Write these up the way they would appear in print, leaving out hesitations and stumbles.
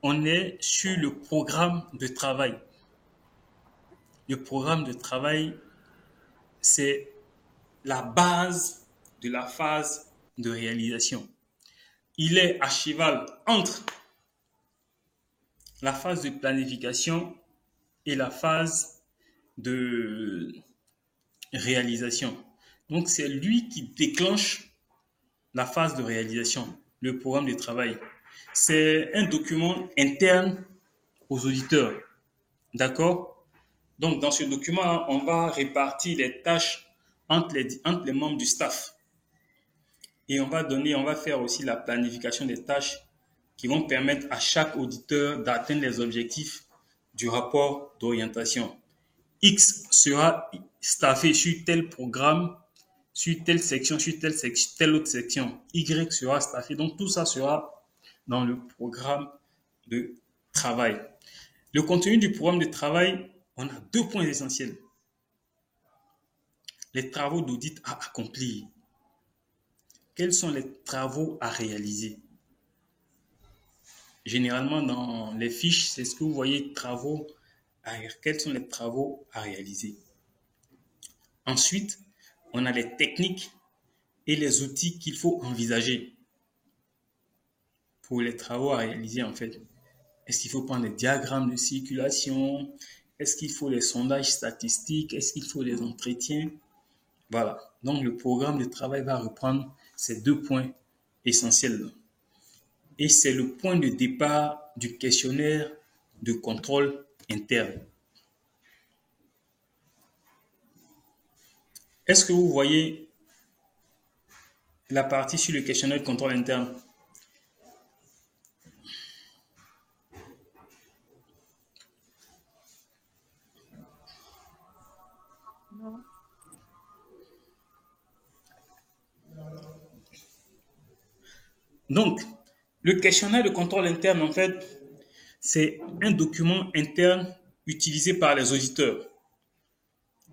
on est sur le programme de travail. Le programme de travail, c'est la base de la phase de réalisation. Il est à cheval entre la phase de planification et la phase de réalisation. Donc, c'est lui qui déclenche la phase de réalisation, le programme de travail. C'est un document interne aux auditeurs. D'accord? Donc, dans ce document, on va répartir les tâches entre les membres du staff. Et on va faire aussi la planification des tâches qui vont permettre à chaque auditeur d'atteindre les objectifs du rapport d'orientation. X sera staffé sur tel programme, sur telle section, sur telle autre section. Y sera staffé. Donc, tout ça sera dans le programme de travail. Le contenu du programme de travail, on a 2 points essentiels. Les travaux d'audit à accomplir. Quels sont les travaux à réaliser? Généralement, dans les fiches, c'est ce que vous voyez, travaux à, quels sont les travaux à réaliser. Ensuite, on a les techniques et les outils qu'il faut envisager pour les travaux à réaliser en fait. Est-ce qu'il faut prendre des diagrammes de circulation? Est-ce qu'il faut des sondages statistiques? Est-ce qu'il faut des entretiens? Voilà. Donc, le programme de travail va reprendre ces 2 points essentiels. Et c'est le point de départ du questionnaire de contrôle interne. Est-ce que vous voyez la partie sur le questionnaire de contrôle interne? Donc, le questionnaire de contrôle interne, en fait, c'est un document interne utilisé par les auditeurs.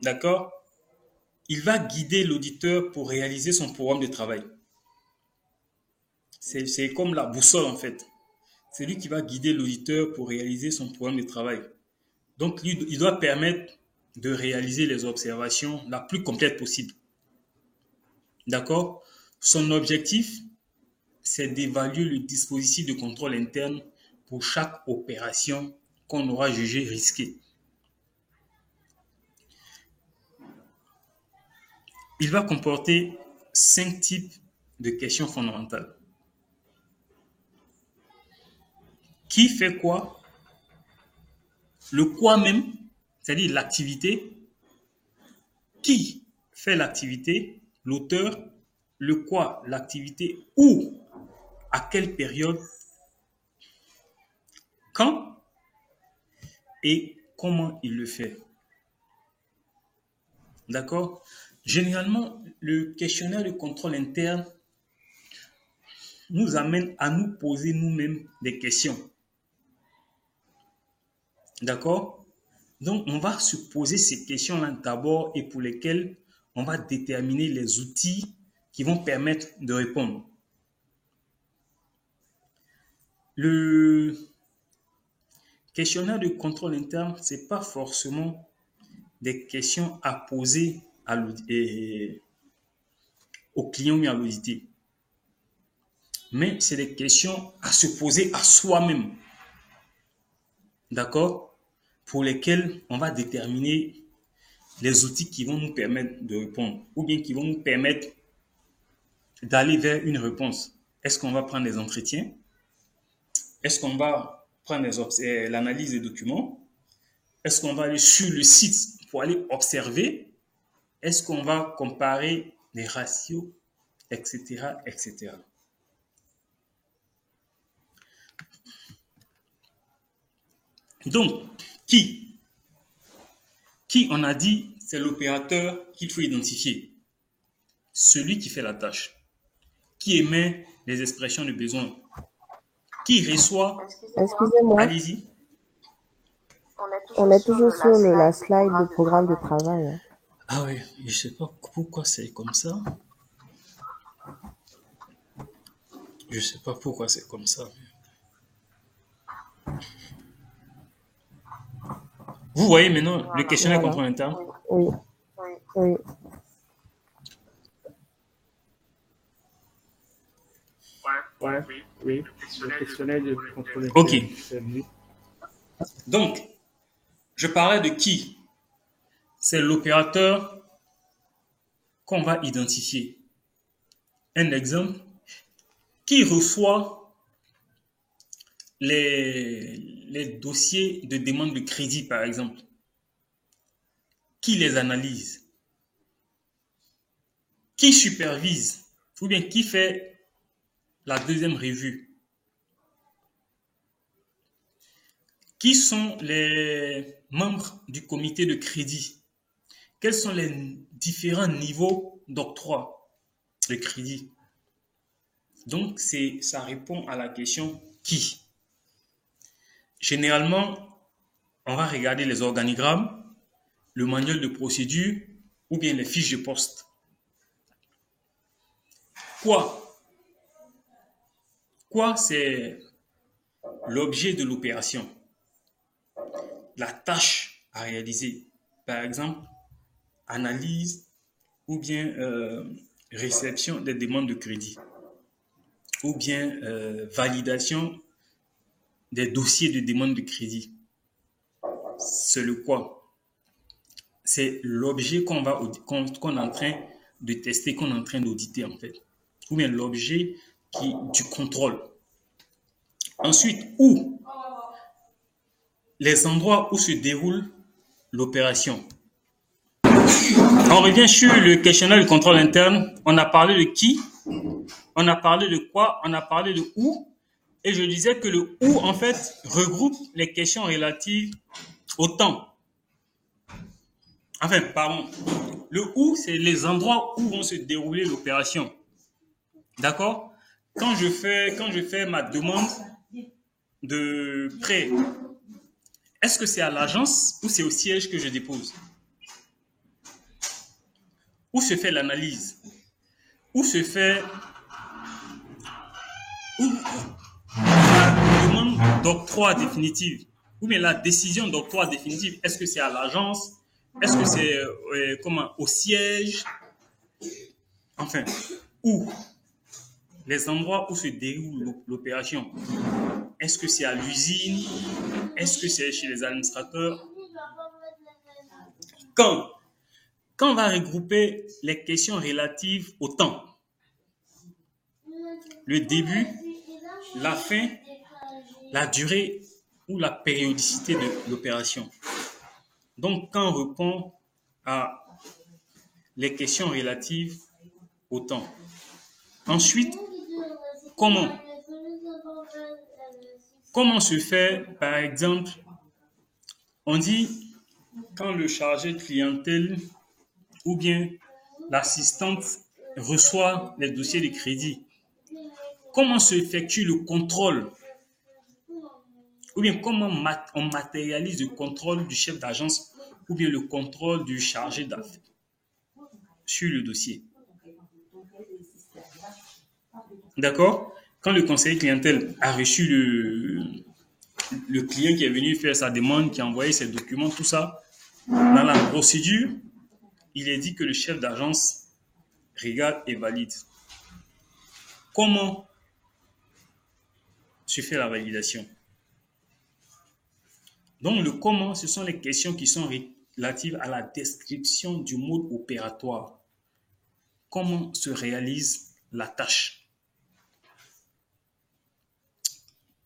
D'accord? Il va guider l'auditeur pour réaliser son programme de travail. C'est comme la boussole, en fait. C'est lui qui va guider l'auditeur pour réaliser son programme de travail. Donc, il doit permettre de réaliser les observations la plus complète possible. D'accord? Son objectif, c'est d'évaluer le dispositif de contrôle interne pour chaque opération qu'on aura jugée risquée. Il va comporter 5 types de questions fondamentales. Qui fait quoi? Le quoi même, c'est-à-dire l'activité. Qui fait l'activité? L'auteur. Le quoi? L'activité. Où? À quelle période? Quand? Et comment il le fait? D'accord? Généralement, le questionnaire de contrôle interne nous amène à nous poser nous-mêmes des questions. D'accord? Donc, on va se poser ces questions-là d'abord et pour lesquelles on va déterminer les outils qui vont permettre de répondre. Le questionnaire de contrôle interne, ce n'est pas forcément des questions à poser au client ou à l'audité. Mais c'est des questions à se poser à soi-même. D'accord? Pour lesquelles on va déterminer les outils qui vont nous permettre de répondre ou bien qui vont nous permettre d'aller vers une réponse. Est-ce qu'on va prendre des entretiens? Est-ce qu'on va prendre l'analyse des documents? Est-ce qu'on va aller sur le site pour aller observer? Est-ce qu'on va comparer les ratios, etc., etc. Donc, qui on a dit, c'est l'opérateur qu'il faut identifier. Celui qui fait la tâche. Qui émet les expressions de besoin. Qui reçoit. Excusez-moi, Allez-y. on est toujours sur la slide du programme de travail. Hein. Ah oui, je sais pas pourquoi c'est comme ça. Je sais pas pourquoi c'est comme ça. Vous voyez maintenant le questionnaire Voilà. contrôle interne? Oui. Oui. Ouais, oui. Le questionnaire de contrôle Ok. interne, c'est lui. Donc, je parlais de qui? C'est l'opérateur qu'on va identifier. Un exemple, qui reçoit les dossiers de demande de crédit, par exemple? Qui les analyse? Qui supervise? Ou bien qui fait la deuxième revue? Qui sont les membres du comité de crédit? Quels sont les différents niveaux d'octroi de crédit? Donc, ça répond à la question qui. Généralement, on va regarder les organigrammes, le manuel de procédure ou bien les fiches de poste. Quoi, c'est l'objet de l'opération, la tâche à réaliser. Par exemple, analyse ou bien réception des demandes de crédit ou bien validation des dossiers de demande de crédit. C'est le quoi? C'est l'objet qu'on est en train de tester, qu'on est en train d'auditer en fait. Ou bien l'objet du contrôle. Ensuite, où? Les endroits où se déroule l'opération. On revient sur le questionnaire de contrôle interne. On a parlé de qui? On a parlé de quoi? On a parlé de où? Et je disais que le où, en fait, regroupe les questions relatives au temps. Enfin, pardon. Le où, c'est les endroits où vont se dérouler l'opération. D'accord? Quand je fais ma demande de prêt, est-ce que c'est à l'agence ou c'est au siège que je dépose? Où se fait l'analyse? Où se fait la demande d'octroi définitive? Ou bien la décision d'octroi définitive? Est-ce que c'est à l'agence? Est-ce que c'est au siège? Enfin, où? Les endroits où se déroule l'opération. Est-ce que c'est à l'usine? Est-ce que c'est chez les administrateurs? Quand on va regrouper les questions relatives au temps, le début, la fin, la durée ou la périodicité de l'opération. Donc, quand on répond à les questions relatives au temps. Ensuite, comment se fait, par exemple, on dit quand le chargé de clientèle ou bien l'assistante reçoit les dossiers de crédit, comment se effectue le contrôle? Ou bien comment on matérialise le contrôle du chef d'agence ou bien le contrôle du chargé d'affaires sur le dossier? D'accord? Quand le conseiller clientèle a reçu le client qui est venu faire sa demande, qui a envoyé ses documents, tout ça, dans la procédure, il est dit que le chef d'agence regarde et valide. Comment se fait la validation? Donc, le comment, ce sont les questions qui sont relatives à la description du mode opératoire. Comment se réalise la tâche?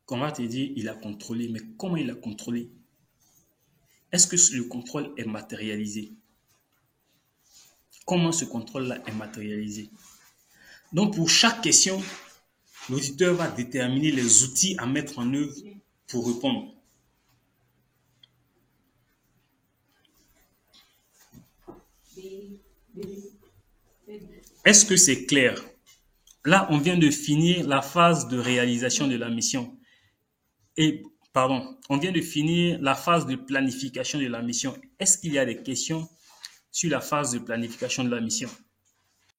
On va te dire, il a contrôlé, mais comment il a contrôlé? Est-ce que le contrôle est matérialisé? Comment ce contrôle-là est matérialisé? Donc, pour chaque question, l'auditeur va déterminer les outils à mettre en œuvre pour répondre. Est-ce que c'est clair? Là, on vient de finir la phase de réalisation de la mission. On vient de finir la phase de planification de la mission. Est-ce qu'il y a des questions sur la phase de planification de la mission?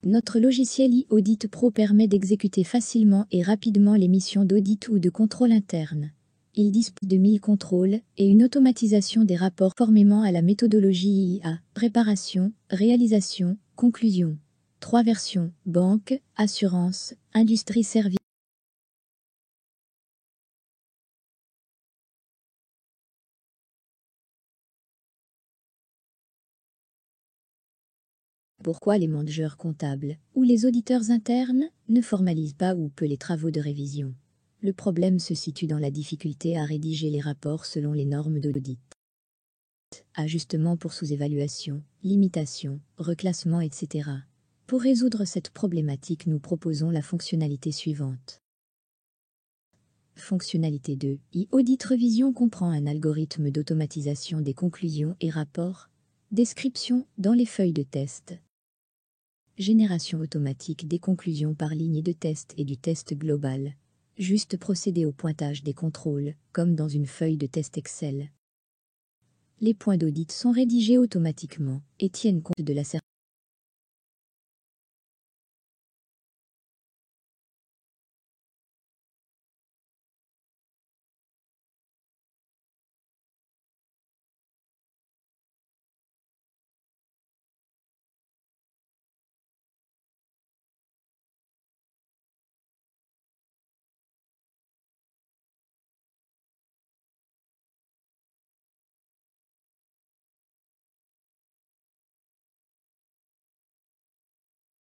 Notre logiciel e-Audit Pro permet d'exécuter facilement et rapidement les missions d'audit ou de contrôle interne. Il dispose de 1000 contrôles et une automatisation des rapports conformément à la méthodologie IA, préparation, réalisation, conclusion. 3 versions, banque, assurance, industrie service. Pourquoi les managers comptables ou les auditeurs internes ne formalisent pas ou peu les travaux de révision? Le problème se situe dans la difficulté à rédiger les rapports selon les normes d'audit. Ajustements pour sous-évaluation, limitation, reclassement, etc. Pour résoudre cette problématique, nous proposons la fonctionnalité suivante. Fonctionnalité 2. Audit Revision comprend un algorithme d'automatisation des conclusions et rapports, description dans les feuilles de test, génération automatique des conclusions par ligne de test et du test global, juste procéder au pointage des contrôles, comme dans une feuille de test Excel. Les points d'audit sont rédigés automatiquement et tiennent compte de la